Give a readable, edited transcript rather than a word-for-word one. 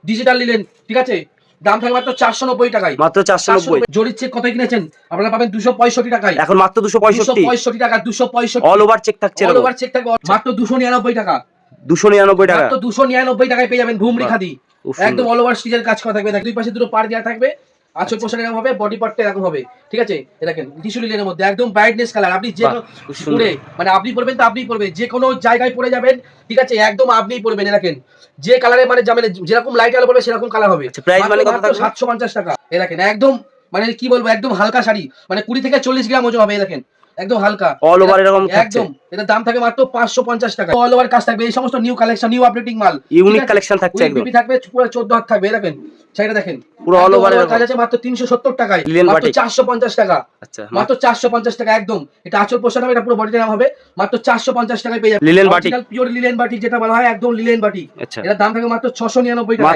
Digital linen, ঠিক আছে, দাম থাকবে মাত্র 490 টাকায়। মাত্র 490। জরির চেক কত কিনেছেন আপনারা পাবেন 265 টাকায়। এখন মাত্র 265। 265 টাকা, 265 অল ওভার চেক থাকছে, অল ওভার চেক থাকবে মাত্র 299 টাকা। 299 টাকা, মাত্র 299 টাকায় পেয়ে যাবেন ঘুমরি খাদি, খুব সুন্দর। একদম অল ওভার স্টিচের কাজ করা থাকবে। দুই পাশে দুটো পার দেওয়া থাকবে, আঁচল পোশাক এরকম হবে, বডি পার্টটা এরকম হবে, ঠিক আছে। এ দেখেন টিস্যু লিলেনের মধ্যে একদম ব্রাইটনেস কালার। আপনি যে বাহ, খুব সুন্দর। পরে মানে আপনি পরবেন তো আপনিই পরবেন, যে কোনো জায়গায় পরে যাবেন, ঠিক আছে, একদম আপনিই পরবেন। এ দেখেন যে কালারে মানে যাবেন, যেরকম লাইট আলো পড়বে সেরকম কালার হবে। আচ্ছা, প্রাইস মানে কত মাত্র থাকবে? 750 টাকা। এ দেখেন একদম মানে কি বলবো, একদম হালকা শাড়ি, মানে 20 থেকে 40 গ্রাম ওজন হবে। এ দেখেন একদম হালকা, অল ওভার এরকম থাকছে। একদম এটার দাম থাকে মাত্র 550 টাকা। অল ওভার কাজ থাকবে, এই সমস্ত নিউ কালেকশন, নিউ আপডেটিং মাল, ইউনিক কালেকশন থাকছে একদম। বিবি থাকবে পুরো 14 হাত থাকবে। দেখেন শাড়িটা দেখেন পুরো অল ওভার কাজ আছে মাত্র 370 টাকায়, লিলেন মাত্র বাটিক। 450 টাকা। আচ্ছা, মাত্র 450 টাকা একদম। এটা আঁচল পোশাক হবে, এটা পুরো বডিতে নাম হবে, মাত্র 450 টাকায় পেয়ে যাবেন। Linen batik. Original pure linen batik যেটা বলা হয়, একদম লিলেন বাটিক। আচ্ছা, এটার দাম থাকে মাত্র 699 টাকা।